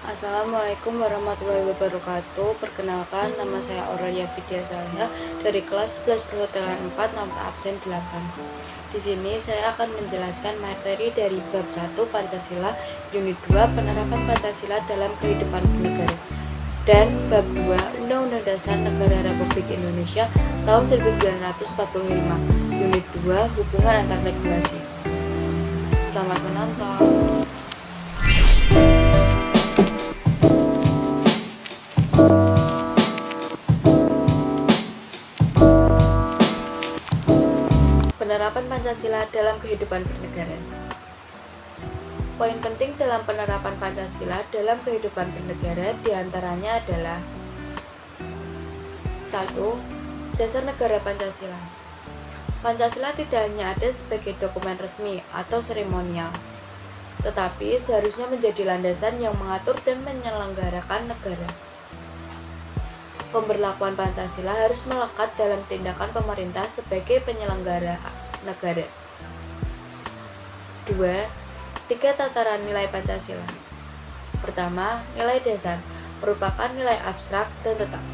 Assalamualaikum warahmatullahi wabarakatuh. Perkenalkan, nama saya Aurelia Vidya Salya dari kelas 11 Perhotelan 4 nomor absen 8. Di sini saya akan menjelaskan materi dari bab 1 Pancasila, unit 2 penerapan Pancasila dalam kehidupan bernegara, dan bab 2 Undang-Undang Dasar Negara Republik Indonesia tahun 1945, unit 2 hubungan antar regulasi. Selamat menonton. Penerapan Pancasila dalam kehidupan bernegara. Poin penting dalam penerapan Pancasila dalam kehidupan bernegara diantaranya adalah 1. Dasar negara Pancasila. Pancasila tidak hanya ada sebagai dokumen resmi atau seremonial, tetapi seharusnya menjadi landasan yang mengatur dan menyelenggarakan negara. Pemberlakuan Pancasila harus melekat dalam tindakan pemerintah sebagai penyelenggara negara. 2. 3 tataran nilai Pancasila. Pertama, nilai dasar merupakan nilai abstrak dan tetap,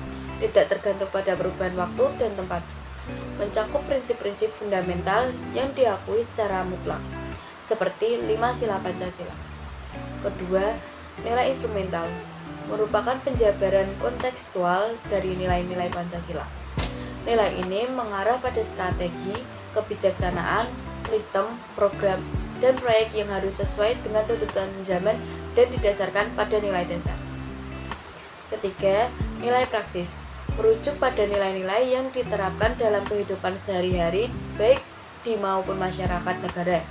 tidak tergantung pada perubahan waktu dan tempat, mencakup prinsip-prinsip fundamental yang diakui secara mutlak, seperti 5 sila Pancasila. Kedua, nilai instrumental merupakan penjabaran kontekstual dari nilai-nilai Pancasila. Nilai ini mengarah pada strategi, kebijaksanaan, sistem, program, dan proyek yang harus sesuai dengan tuntutan zaman dan didasarkan pada nilai dasar. Ketiga, nilai praksis merujuk pada nilai-nilai yang diterapkan dalam kehidupan sehari-hari baik di maupun masyarakat negara.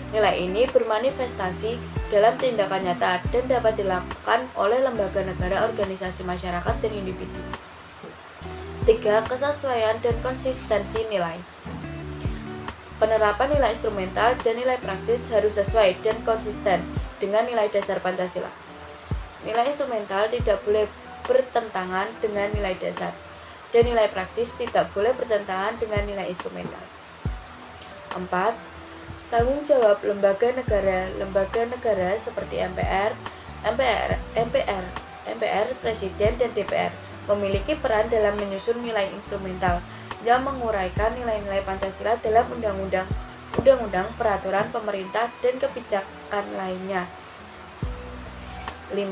Nilai ini bermanifestasi dalam tindakan nyata dan dapat dilakukan oleh lembaga negara, organisasi masyarakat, dan individu. 3. Kesesuaian dan konsistensi nilai. Penerapan nilai instrumental dan nilai praksis harus sesuai dan konsisten dengan nilai dasar Pancasila. Nilai instrumental tidak boleh bertentangan dengan nilai dasar, dan nilai praksis tidak boleh bertentangan dengan nilai instrumental. 4. Tanggung jawab lembaga negara seperti MPR, Presiden, dan DPR memiliki peran dalam menyusun nilai instrumental yang menguraikan nilai-nilai Pancasila dalam undang-undang, peraturan pemerintah, dan kebijakan lainnya. 5.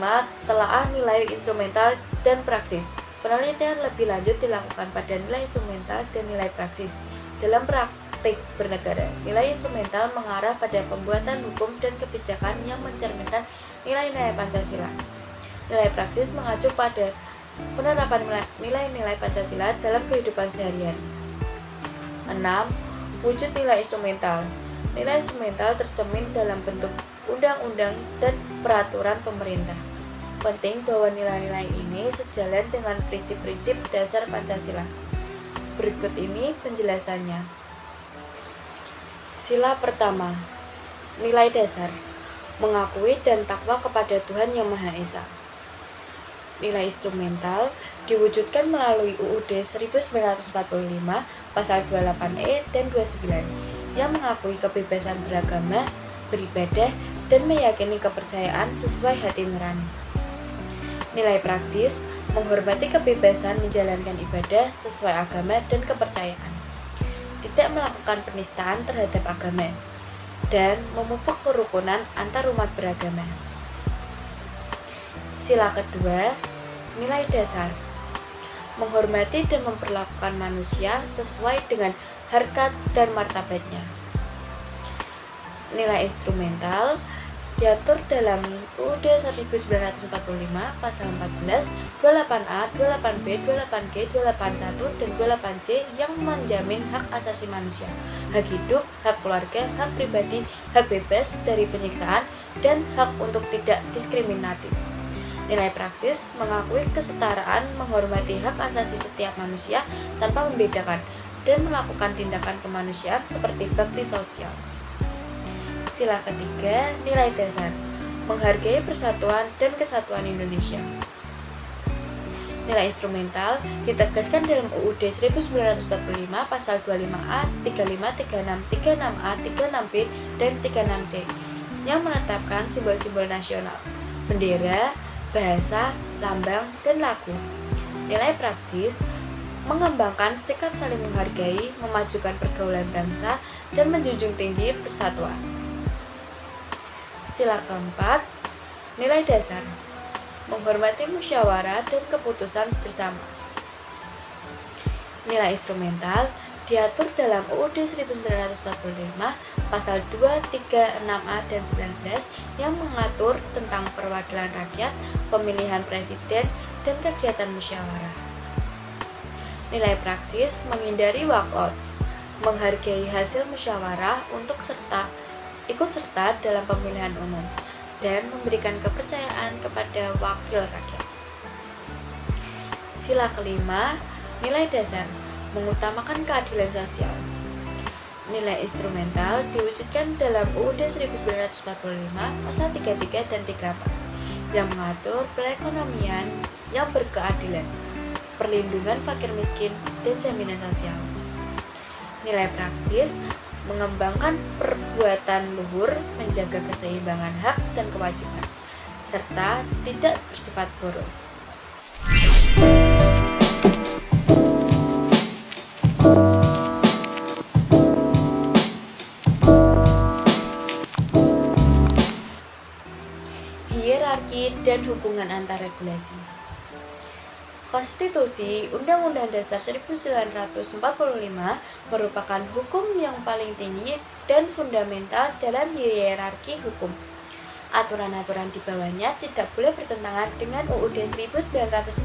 Telaah nilai instrumental dan praksis. Penelitian lebih lanjut dilakukan pada nilai instrumental dan nilai praksis. Dalam praktik bernegara, nilai instrumental mengarah pada pembuatan hukum dan kebijakan yang mencerminkan nilai-nilai Pancasila. Nilai praksis mengacu pada penerapan nilai-nilai Pancasila dalam kehidupan sehari-hari. 6. Wujud nilai instrumental. Nilai instrumental tercermin dalam bentuk undang-undang dan peraturan pemerintah. Penting bahwa nilai-nilai ini sejalan dengan prinsip-prinsip dasar Pancasila. Berikut ini penjelasannya. Sila pertama, nilai dasar, mengakui dan takwa kepada Tuhan Yang Maha Esa. Nilai instrumental diwujudkan melalui UUD 1945 pasal 28E dan 29 yang mengakui kebebasan beragama, beribadah, dan meyakini kepercayaan sesuai hati nurani. Nilai praksis menghormati kebebasan menjalankan ibadah sesuai agama dan kepercayaan, tidak melakukan penistaan terhadap agama, dan memupuk kerukunan antar umat beragama. Sila kedua, nilai dasar, menghormati dan memperlakukan manusia sesuai dengan harkat dan martabatnya. Nilai instrumental diatur dalam UUD 1945 pasal 14, 28A, 28B, 28G, 28.1, dan 28C yang menjamin hak asasi manusia, hak hidup, hak keluarga, hak pribadi, hak bebas dari penyiksaan, dan hak untuk tidak diskriminatif. Nilai praksis mengakui kesetaraan, menghormati hak asasi setiap manusia tanpa membedakan, dan melakukan tindakan kemanusiaan seperti bakti sosial. Sila ketiga, nilai dasar, menghargai persatuan dan kesatuan Indonesia. Nilai instrumental ditegaskan dalam UUD 1945 pasal 25A, 35, 36, 36A, 36B, dan 36C yang menetapkan simbol-simbol nasional, bendera, bahasa, lambang, dan lagu. Nilai praksis mengembangkan sikap saling menghargai, memajukan pergaulan bangsa, dan menjunjung tinggi persatuan. Sila keempat, nilai dasar menghormati musyawarah dan keputusan bersama. Nilai instrumental diatur dalam UUD 1945 pasal 2, 3, 6A dan 19 yang mengatur tentang perwakilan rakyat, pemilihan presiden, dan kegiatan musyawarah. Nilai praksis menghindari walkout, menghargai hasil musyawarah untuk ikut serta dalam pemilihan umum, dan memberikan kepercayaan kepada wakil rakyat. Sila kelima, nilai dasar mengutamakan keadilan sosial. Nilai instrumental diwujudkan dalam UUD 1945 pasal 33 dan 34 yang mengatur perekonomian yang berkeadilan, perlindungan fakir miskin, dan jaminan sosial. Nilai praksis mengembangkan perbuatan luhur, menjaga keseimbangan hak dan kewajiban, serta tidak bersifat boros. Hierarki dan hubungan antar regulasi. Konstitusi Undang-Undang Dasar 1945 merupakan hukum yang paling tinggi dan fundamental dalam hierarki hukum. Aturan-aturan di bawahnya tidak boleh bertentangan dengan UUD 1945.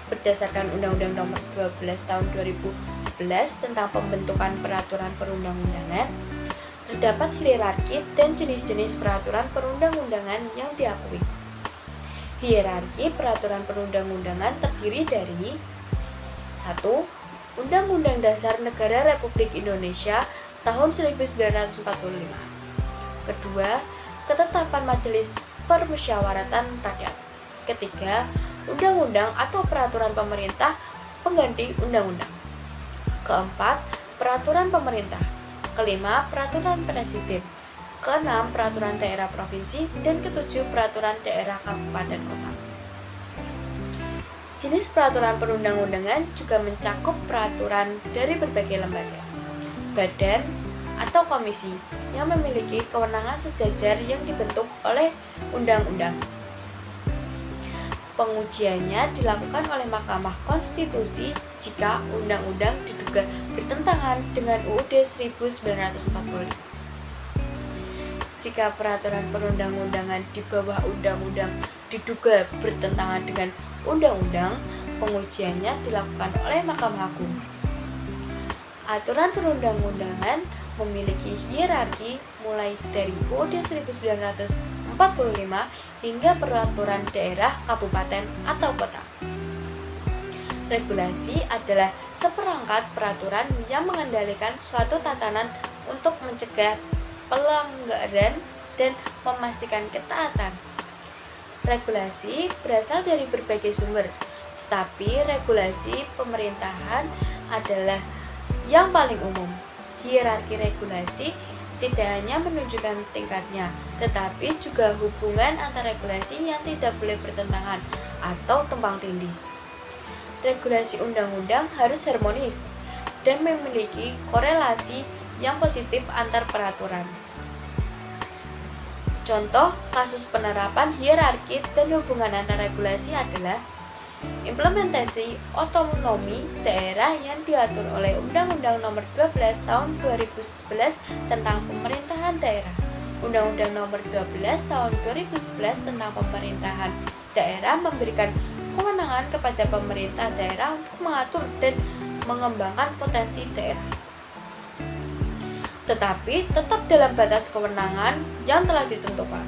Berdasarkan Undang-Undang Nomor 12 Tahun 2011 tentang pembentukan peraturan perundang-undangan, terdapat hierarki dan jenis-jenis peraturan perundang-undangan yang diakui. Hierarki peraturan perundang-undangan terdiri dari 1. Undang-Undang Dasar Negara Republik Indonesia tahun 1945. Kedua, ketetapan Majelis Permusyawaratan Rakyat. Ketiga, undang-undang atau peraturan pemerintah pengganti undang-undang. Keempat, peraturan pemerintah. Kelima, peraturan presiden. Keenam, peraturan daerah provinsi. Dan ketujuh, peraturan daerah kabupaten kota. Jenis peraturan perundang-undangan juga mencakup peraturan dari berbagai lembaga, badan, atau komisi yang memiliki kewenangan sejajar yang dibentuk oleh undang-undang. Pengujiannya dilakukan oleh Mahkamah Konstitusi jika undang-undang diduga bertentangan dengan UUD 1945. Jika peraturan perundang-undangan di bawah undang-undang diduga bertentangan dengan undang-undang, pengujiannya dilakukan oleh Mahkamah Agung. Aturan perundang-undangan memiliki hierarki mulai dari UUD 1945 hingga peraturan daerah, kabupaten, atau kota. Regulasi adalah seperangkat peraturan yang mengendalikan suatu tatanan untuk mencegah pelanggaran dan memastikan ketaatan. Regulasi berasal dari berbagai sumber, tetapi regulasi pemerintahan adalah yang paling umum. Hierarki regulasi tidak hanya menunjukkan tingkatnya, tetapi juga hubungan antar regulasi yang tidak boleh bertentangan atau tumpang tindih. Regulasi undang-undang harus harmonis dan memiliki korelasi yang positif antar peraturan. Contoh kasus penerapan hierarki dan hubungan antar regulasi adalah implementasi otonomi daerah yang diatur oleh Undang-Undang Nomor 12 Tahun 2011 tentang pemerintahan daerah, Undang-Undang Nomor 12 Tahun 2011 tentang pemerintahan daerah memberikan kewenangan kepada pemerintah daerah untuk mengatur dan mengembangkan potensi daerah, tetapi tetap dalam batas kewenangan yang telah ditentukan.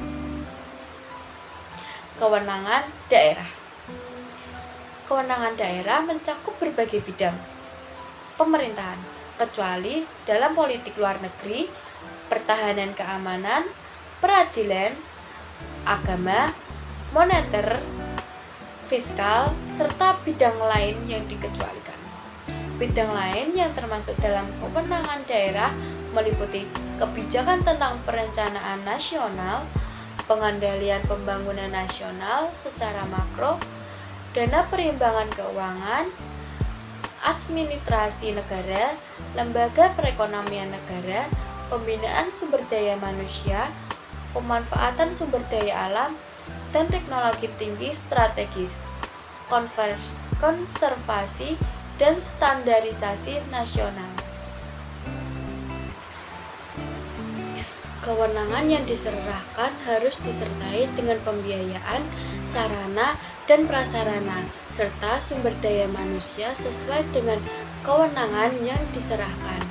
Kewenangan daerah. Kewenangan daerah mencakup berbagai bidang pemerintahan, kecuali dalam politik luar negeri, pertahanan keamanan, peradilan, agama, moneter, fiskal, serta bidang lain yang dikecualikan. Bidang lain yang termasuk dalam kewenangan daerah meliputi kebijakan tentang perencanaan nasional, pengendalian pembangunan nasional secara makro, dana perimbangan keuangan, administrasi negara, lembaga perekonomian negara, pembinaan sumber daya manusia, pemanfaatan sumber daya alam, dan teknologi tinggi strategis, konservasi, dan standarisasi nasional. Kewenangan yang diserahkan harus disertai dengan pembiayaan, sarana, dan prasarana, serta sumber daya manusia sesuai dengan kewenangan yang diserahkan.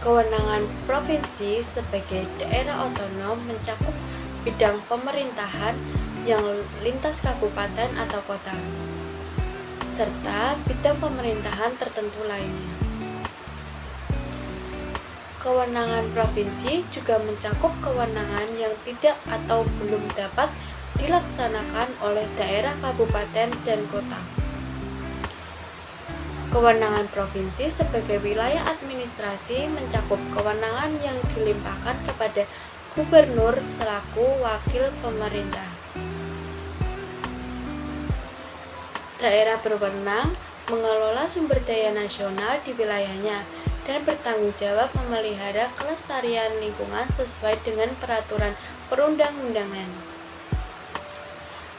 Kewenangan provinsi sebagai daerah otonom mencakup bidang pemerintahan yang lintas kabupaten atau kota, serta bidang pemerintahan tertentu lainnya. Kewenangan provinsi juga mencakup kewenangan yang tidak atau belum dapat dilaksanakan oleh daerah, kabupaten, dan kota. Kewenangan provinsi sebagai wilayah administrasi mencakup kewenangan yang dilimpahkan kepada gubernur selaku wakil pemerintah. Daerah berwenang mengelola sumber daya nasional di wilayahnya dan bertanggung jawab memelihara kelestarian lingkungan sesuai dengan peraturan perundang-undangan.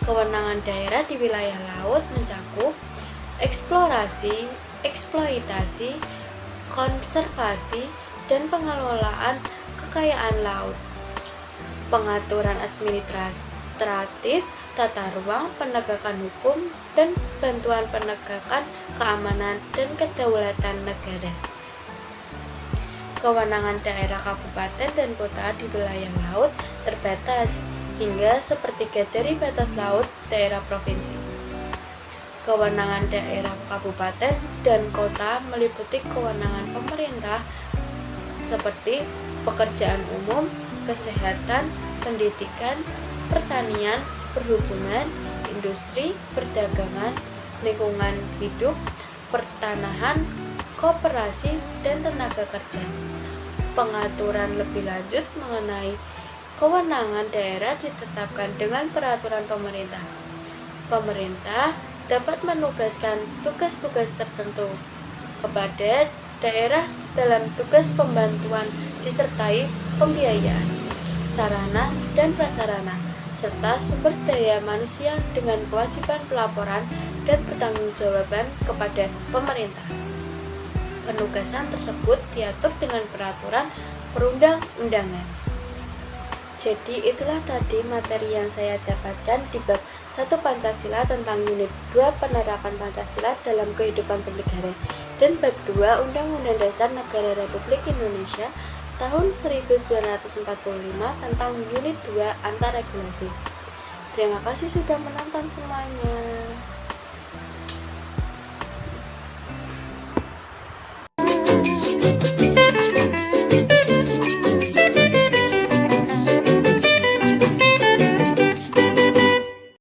Kewenangan daerah di wilayah laut mencakup eksplorasi, eksploitasi, konservasi, dan pengelolaan kekayaan laut, pengaturan administratif, tata ruang, penegakan hukum, dan bantuan penegakan keamanan dan kedaulatan negara. Kewenangan daerah, kabupaten, dan kota di wilayah laut terbatas hingga sepertiga dari batas laut daerah provinsi. Kewenangan daerah, kabupaten, dan kota meliputi kewenangan pemerintah seperti pekerjaan umum, kesehatan, pendidikan, pertanian, perhubungan, industri, perdagangan, lingkungan hidup, pertanahan, koperasi, dan tenaga kerja. Pengaturan lebih lanjut mengenai kewenangan daerah ditetapkan dengan peraturan pemerintah. Pemerintah dapat menugaskan tugas-tugas tertentu kepada daerah dalam tugas pembantuan disertai pembiayaan, sarana dan prasarana, serta sumber daya manusia dengan kewajiban pelaporan dan pertanggungjawaban kepada pemerintah. Penugasan tersebut diatur dengan peraturan perundang-undangan. Jadi itulah tadi materi yang saya dapatkan di bab 1 Pancasila tentang unit 2 penerapan Pancasila dalam kehidupan bernegara dan bab 2 Undang-Undang Dasar Negara Republik Indonesia tahun 1245 tentang unit 2 antarregulasi. Terima kasih sudah menonton semuanya.